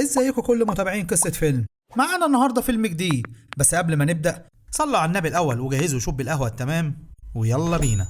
ازيكم كل متابعين قصة فيلم؟ معانا النهاردة فيلم جديد، بس قبل ما نبدأ صلوا على النبي الأول وجهزوا شوب القهوة التمام ويلا بينا.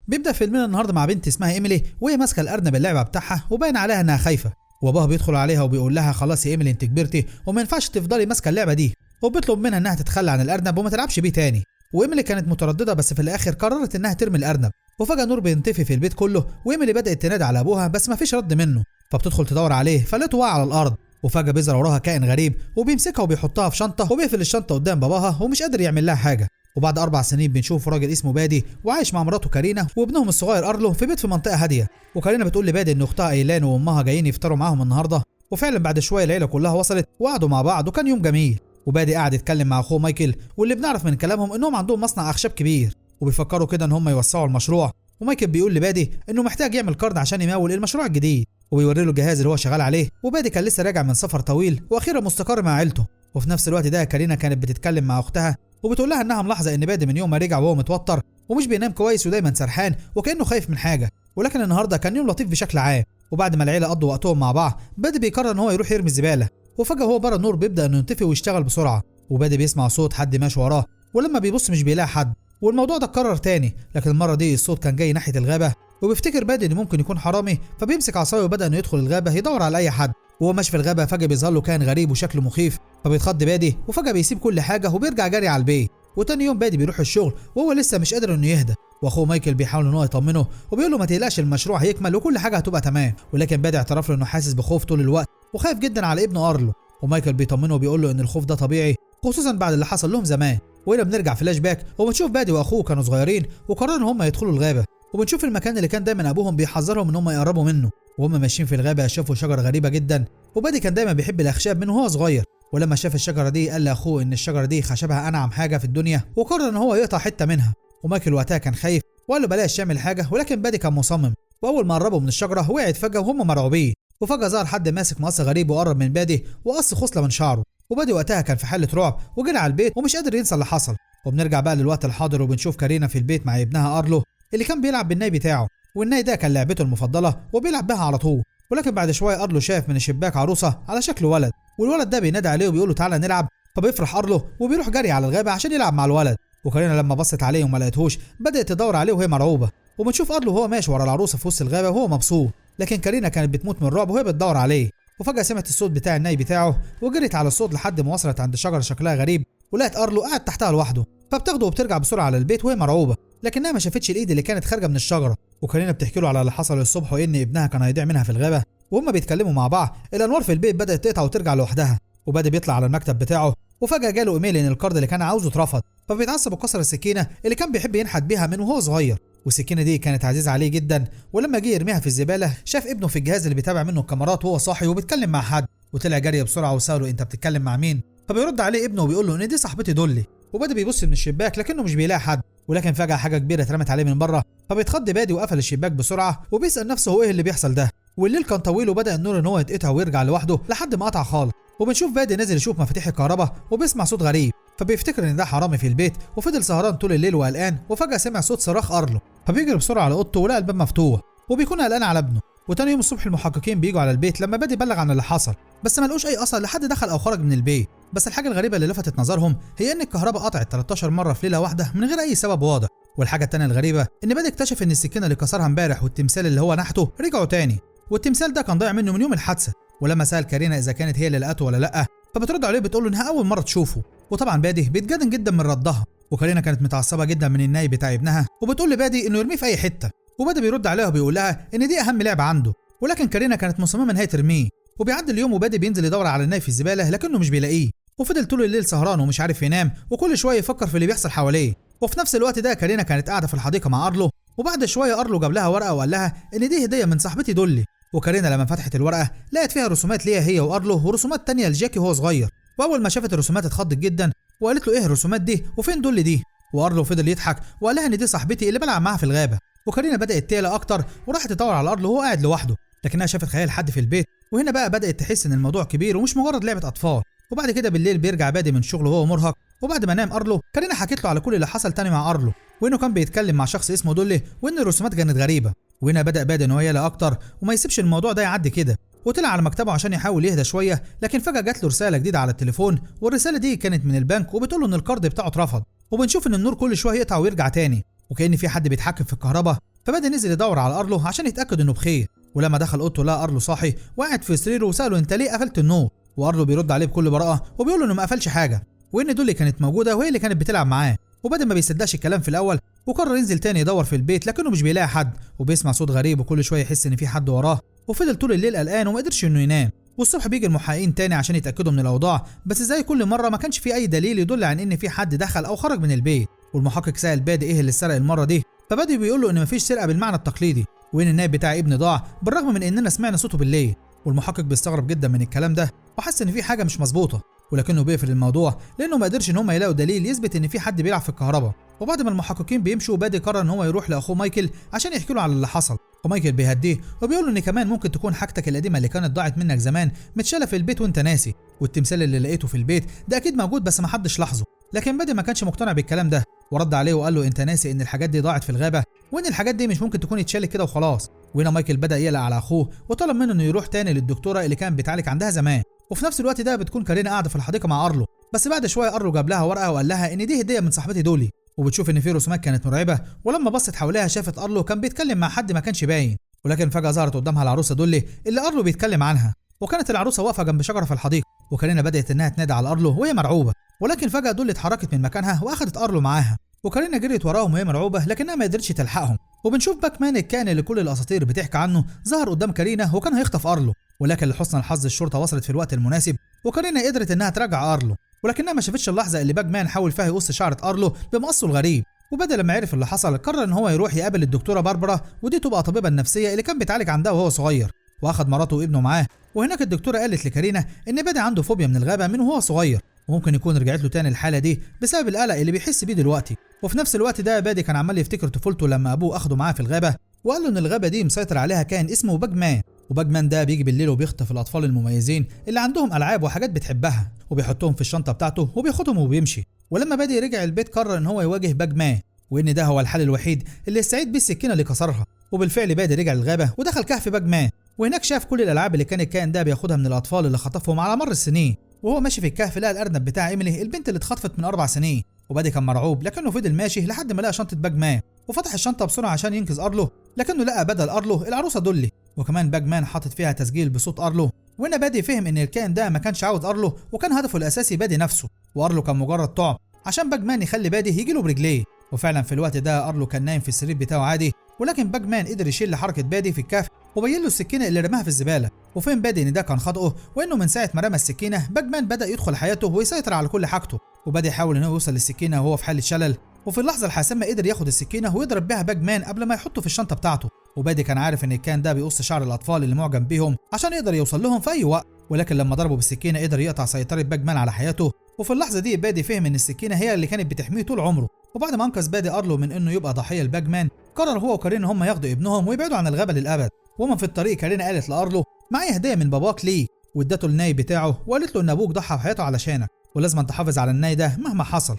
بيبدأ فيلمنا النهاردة مع بنت اسمها إيميلي وهي ماسكة الأرنب اللعبة بتاعها وباين عليها إنها خايفة، وأبوها بيدخل عليها وبيقول لها خلاص يا إيميلي أنت كبرتي وما ينفعش تفضلي ماسكة اللعبة دي، وبيطلب منها إنها تتخلى عن الأرنب وما تلعبش بيه تاني. وإيميلي كانت مترددة بس في الآخر قررت إنها ترمي الأرنب، وفجأة نور بينطفي في البيت كله وإيميلي بدأت تنادي على أبوها بس مفيش رد منه، فبتدخل تدور عليه فلقيته واقع على الأرض، وفجأة بيظهر وراها كائن غريب وبيمسكها وبيحطها في شنطة وبيقفل الشنطة قدام باباها ومش قادر يعمل لها حاجة. وبعد 4 سنين بنشوف راجل اسمه بادي وعايش مع مراته كارينا وابنهم الصغير أرلو في بيت في منطقة هادية، وكارينا بتقول لبادي إن أختها إيلان وأمها جايين يفطروا معاهم النهاردة، وفعلا بعد شوية العيلة كلها وصلت وقعدوا مع بعض وكان يوم جميل. وبادي قاعد يتكلم مع أخوه مايكل واللي بنعرف من كلامهم إنهم عندهم مصنع أخشاب كبير وبيفكروا كده إن هم يوسعوا المشروع، ومايكل بيقول لبادي إنه محتاج يعمل قرض عشان يمول المشروع الجديد، وبيوري له الجهاز اللي هو شغال عليه. وبادي كان لسه راجع من سفر طويل واخيرا مستقر مع عيلته. وفي نفس الوقت ده كارينا كانت بتتكلم مع اختها وبتقول لها انها ملاحظه ان بادي من يوم ما رجع وهو متوتر ومش بينام كويس ودايما سرحان وكانه خايف من حاجه، ولكن النهارده كان يوم لطيف بشكل عام. وبعد ما العيله قضوا وقتهم مع بعض بادي بيقرر ان هو يروح يرمي الزباله، وفجاه هو بره النور بيبدا انه ينطفي ويشتغل بسرعه، وبادي بيسمع صوت حد ماشي وراه ولما بيبص مش بيلاقي حد. والموضوع ده اتكرر تاني لكن المره دي الصوت كان جاي ناحيه الغابه، وبيفتكر بادي انه ممكن يكون حرامي فبيمسك عصايه وبدا انه يدخل الغابه يدور على اي حد. وهو ماشي في الغابه فجاه بيظهر له كائن غريب وشكله مخيف فبيتخض بادي وفجاه بيسيب كل حاجه وبيرجع جري على البيت. وتاني يوم بادي بيروح الشغل وهو لسه مش قادر انه يهدى، واخوه مايكل بيحاول ان هو يطمنه وبيقول له ما تقلقش المشروع هيكمل وكل حاجه هتبقى تمام، ولكن بادي اعترف له انه حاسس بخوف طول الوقت وخايف جدا على ابنه ارلو. ومايكل بيطمنه وبيقول له ان الخوف ده طبيعي خصوصا بعد اللي حصل لهم زمان. وهنا بنرجع فلاش باك وبنشوف بادي واخوه كانوا صغيرين وقرروا ان هم يدخلوا الغابه، وبنشوف المكان اللي كان دايما ابوهم بيحذرهم ان هم يقربوا منه. وهم ماشيين في الغابه شافوا شجره غريبه جدا، وبادي كان دايما بيحب الاخشاب من وهو صغير، ولما شاف الشجره دي قال لاخوه ان الشجره دي خشبها انعم حاجه في الدنيا وقرر ان هو يقطع حته منها. ومايكل وقتها كان خايف وقال له بلاش يعمل حاجه، ولكن بادي كان مصمم، واول ما قربوا من الشجره وقعت فجاه وهم مرعوبين، وفجاه ظهر حد ماسك مقص غريب وقرب من بادي وقص خصله من شعره، وبادي وقتها كان في حاله رعب وجري على البيت ومش قادر ينسى اللي حصل. وبنرجع بقى للوقت الحاضر وبنشوف كارينا في البيت مع ابنها ارلو اللي كان بيلعب بالناي بتاعه، والناي ده كان لعبته المفضله وبيلعب بها على طول. ولكن بعد شويه ارلو شاف من الشباك عروسه على شكل ولد، والولد ده بينادي عليه وبيقول له تعالى نلعب، فبيفرح ارلو وبيروح جري على الغابه عشان يلعب مع الولد. وكارينا لما بصت عليه وما لقيتهوش بدات تدور عليه وهي مرعوبه، وبنشوف ارلو وهو ماشي ورا العروسه في وسط الغابه وهو مبسوط، لكن كارينا كانت بتموت من الرعب وهي بتدور عليه. وفجاه سمعت الصوت بتاع الناي بتاعه وجرت على الصوت لحد ما وصلت عند شجره شكلها غريب، ولقت ارلو قاعد تحتها لوحده، فبتاخده وبترجع بسرعه على البيت وهي مرعوبه، لكنها ما شافتش الايد اللي كانت خارجه من الشجره. وكارينا بتحكي له على اللي حصل الصبح وان ابنها كان هيضيع منها في الغابه، وهم بيتكلموا مع بعض الانوار في البيت بدات تقطع وترجع لوحدها. وبادي بيطلع على المكتب بتاعه وفجاه جاله ايميل ان القرض اللي كان عاوزه اترفض، فبيتعصب وكسر السكينه اللي كان بيحب ينحت بيها من وهو صغير، والسكينه دي كانت عزيزه عليه جدا. ولما جه يرميها في الزباله شاف ابنه في الجهاز اللي بيتابع منه الكاميرات وهو صاحي وبيتكلم مع حد، وطلع جري بسرعه وساله انت بتتكلم مع مين؟ فبيرد عليه ابنه وبيقول له ان دي صاحبتي دولي. وبادي بيبص من الشباك لكنه مش بيلاقي حد، ولكن فجاه حاجه كبيره اترمت عليه من بره، فبيتخض بادي وقفل الشباك بسرعه وبيسال نفسه هو ايه اللي بيحصل ده. والليل كان طويل وبدا النور ان هو يتقطع ويرجع لوحده لحد ما قطع خالص. وبنشوف بادي نازل يشوف مفاتيح الكهرباء وبيسمع صوت غريب، فبيفتكر ان ده حرامي في البيت وفضل سهران طول الليل وقلقان، وفجاه سمع صوت صراخ ارلو فبيجري بسرعه على اوضته ولقى الباب مفتوح وبيكون قلقان على ابنه. وتاني يوم الصبح المحققين بيجوا على البيت لما بادي بلغ عن اللي حصل، بس ما لقوش اي اثر لحد دخل او خرج من البيت. بس الحاجه الغريبه اللي لفتت نظرهم هي ان الكهرباء قطعت 13 مره في ليله واحده من غير اي سبب واضح. والحاجه التانيه الغريبه ان بادي اكتشف ان السكينه اللي كسرها امبارح والتمثال اللي هو نحته رجعوا تاني، والتمثال ده كان ضايع منه من يوم الحادثه. ولما سال كارينا اذا كانت هي اللي لقته ولا لا فبترد عليه بتقول له انها اول مره تشوفه، وطبعا بادي بيتجنن جدا من ردها. وكارينا كانت متعصبه جدا من الناي بتاع ابنها وبتقول لبادي انه يرميه في اي حته، وبادي بيرد عليها وبيقول لها ان دي اهم لعبه عنده، ولكن كارينا كانت مصممه ان هي ترميه. وبيعدي اليوم وبادي بينزل يدور على الناي في الزباله لكنه مش بيلاقيه، وفضل طول الليل سهران ومش عارف ينام وكل شويه يفكر في اللي بيحصل حواليه. وفي نفس الوقت ده كارينا كانت قاعده في الحديقه مع ارلو، وبعد شويه ارلو جاب لها ورقه وقال لها ان دي هديه من صاحبتي دولي. وكارينا لما فتحت الورقه لقت فيها رسومات ليها هي وارلو ورسومات تانية لجاكي وهو صغير، واول ما شافت الرسومات اتخضت جدا وقالت له ايه الرسومات دي وفين دولي دي؟ وارلو فضل يضحك وقال لها ان دي صاحبتي اللي بلعب معاها في الغابه. وكارينا بدات تقلق اكتر وراحت تدور على ارلو وهو قاعد لوحده، لكنها شافت خيال حد في البيت، وهنا بقى بدات تحس ان الموضوع كبير ومش مجرد لعبه اطفال. وبعد كده بالليل بيرجع بادي من شغله وهو مرهق، وبعد ما نام ارلو كارينا حكت له على كل اللي حصل تاني مع ارلو، وانه كان بيتكلم مع شخص اسمه دولي وان الرسومات كانت غريبه. وهنا بدا بادي ان هو يقلق اكتر وما يسيبش الموضوع ده يعدي كده، وطلع على مكتبه عشان يحاول يهدى شويه، لكن فجاه جات له رساله جديده على التليفون، والرساله دي كانت من البنك وبتقول له ان الكارد بتاعه اترفض. وبنشوف ان النور كل شويه يقطع ويرجع تاني، وكأن في حد بيتحكم في الكهرباء. فبدا نزل يدور على ارلو عشان يتاكد انه بخير، ولما دخل اوضته لقى ارلو صاحي وقاعد في سريره وساله انت ليه قفلت النور؟ وارلو بيرد عليه بكل براءه وبيقول له انه ما قفلش حاجه، وان دولي كانت موجوده وهي اللي كانت بتلعب معاه. وبدل ما بيصدقش الكلام في الاول وقرر ينزل تاني يدور في البيت، لكنه مش بيلاقي حد، وبيسمع صوت غريب وكل شويه يحس ان في حد وراه. وفضل طول الليل قلقان وما قدرش انه ينام. والصبح بيجي المحققين تاني عشان يتاكدوا من الاوضاع، بس زي كل مره ما كانش في اي دليل يدل عن ان في حد دخل او خرج من البيت. والمحقق سأل بادي ايه اللي سرق المره دي، فبادي بيقول له ان مفيش سرقه بالمعنى التقليدي، وان النائب بتاع ابني ضاع بالرغم من اننا سمعنا صوته بالليل. والمحقق بيستغرب جدا من الكلام ده وحس ان في حاجه مش مظبوطه، ولكنه بيقفل الموضوع لانه ما قدرش ان هم يلاقوا دليل يثبت ان في حد بيلعب في الكهرباء. وبعد ما المحققين بيمشوا بادي قرر ان هو يروح لاخوه مايكل عشان يحكي له على اللي حصل. ومايكل بيهديه وبيقول له ان كمان ممكن تكون حاجتك القديمه اللي كانت ضاعت منك زمان متشاله في البيت وانت ناسي، والتمثال اللي لقيته في البيت ده اكيد موجود بس ما حدش لاحظه. لكن بادي ما كانش مقتنع بالكلام ده، ورد عليه وقال له انت ناسي ان الحاجات دي ضاعت في الغابه، وان الحاجات دي مش ممكن تكون اتشالت كده وخلاص. وهنا مايكل بدا يقلق على اخوه وطلب منه انه يروح تاني للدكتوره اللي كان بيتعالج عندها زمان. وفي نفس الوقت ده بتكون كارينا قاعده في الحديقه مع ارلو، بس بعد شويه ارلو جاب لها ورقه وقال لها ان دي هديه من صاحبتي دولي. وبتشوف ان في رسومات كانت مرعبه، ولما بصت حواليها شافت ارلو كان بيتكلم مع حد ما كانش باين، ولكن فجاه ظهرت قدامها العروسه دولي اللي ارلو بيتكلم عنها. وكانت العروسه واقفه جنب شجره في الحديقه، وكارينا بدات انها تنادي على ارلو وهي مرعوبه، ولكن فجاه دولي اتحركت من مكانها واخدت ارلو معاها، وكارينا جريت وراهم وهي مرعوبه لكنها ما قدرتش تلحقهم. وبنشوف باكمان الكائن اللي كل الاساطير بتحكي عنه ظهر قدام كارينا وكان هيخطف ارلو، ولكن لحسن الحظ الشرطه وصلت في الوقت المناسب وكارينا قدرت انها ترجع ارلو، ولكنها ما شافتش اللحظه اللي باكمان حاول فيها يقص شعره ارلو بمقصه الغريب. وبدل لما عرف اللي حصل قرر ان هو يروح يقابل الدكتوره باربرا، ودي تبقى الطبيبه النفسيه اللي كان بيتعالج عندها وهو صغير، واخد مراته وابنه معاه. وهناك الدكتوره قالت لكارينا ان بادي عنده فوبيا من الغابه من وهو صغير، وممكن يكون رجعت له تاني الحاله دي بسبب القلق اللي بيحس بيه دلوقتي. وفي نفس الوقت ده بادي كان عمال يفتكر طفولته لما ابوه اخده معاه في الغابه وقال له ان الغابه دي مسيطر عليها كائن اسمه باجمان، وباجمان ده بيجي بالليل وبيخطف الاطفال المميزين اللي عندهم العاب وحاجات بتحبها وبيحطهم في الشنطه بتاعته وبياخدهم وبيمشي. ولما بادي رجع البيت قرر ان هو يواجه باجمان، وان ده هو الحل الوحيد اللي يستعيد بيه السكينه اللي كسرها. وبالفعل بادي رجع الغابه ودخل كهف باجمان، وهناك شاف كل الالعاب اللي كان الكائن ده بياخدها من الاطفال اللي خطفهم على مر السنين. وهو ماشي في الكهف لقى الارنب بتاع ايميلي البنت اللي اتخطفت من 4 سنين، وبادي كان مرعوب لكنه فضل ماشي لحد ما لقى شنطه باجمان وفتح الشنطه بسرعه عشان ينقذ ارلو، لكنه لقى بدل ارلو العروسه دولي، وكمان باجمان حاطط فيها تسجيل بصوت ارلو. وهنا بادي فهم ان الكائن ده ما كانش عاوز ارلو وكان هدفه الاساسي بادي نفسه، وارلو كان مجرد طعم عشان باجمان يخلي بادي يجيله برجليه. وفعلا في الوقت ده ارلو كان نايم في السرير بتاعه عادي، ولكن باجمان قدر يشيل حركه بادي في الكهف وبين له السكينه اللي رماها في الزباله. وفهم بادي ان ده كان خطأه، وانه من ساعه ما رمى السكينه باجمان بدا يدخل حياته ويسيطر على كل حاجته. وبدا يحاول انه يوصل للسكينه وهو في حاله شلل، وفي اللحظه الحاسمه قدر ياخد السكينه ويضرب بيها باجمان قبل ما يحطه في الشنطه بتاعته. وبادي كان عارف ان الكائن ده بيقص شعر الاطفال اللي معجب بيهم عشان يقدر يوصل لهم في اي وقت، ولكن لما ضربه بالسكينه قدر يقطع سيطره باجمان على حياته. وفي اللحظه دي بادي فهم ان السكينه هي اللي كانت بتحميه طول عمره. وبعد ما انقذ بادي ارلو من انه يبقى ضحيه لباجمان، قرر هو وكارينا هم ياخدوا ابنهم ويبعدوا عن الغابه للابد. ومن في الطريق كارينا قالت لارلو معايا هديه من باباك ليه، وادته الناي بتاعه وقالت له ان ابوك ضحى بحياته علشانك ولازم تحافظ على الناي ده مهما حصل.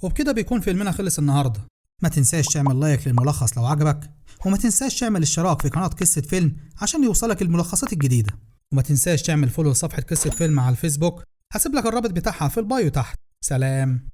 وبكده بيكون فيلمنا خلص النهارده. ما تنساش تعمل لايك للملخص لو عجبك، وما تنساش تعمل اشتراك في قناه قصه فيلم عشان يوصلك الملخصات الجديده، وما تنساش تعمل فولو لصفحه قصه فيلم على الفيسبوك، هسيب لك الرابط بتاعها في البايو تحت. سلام.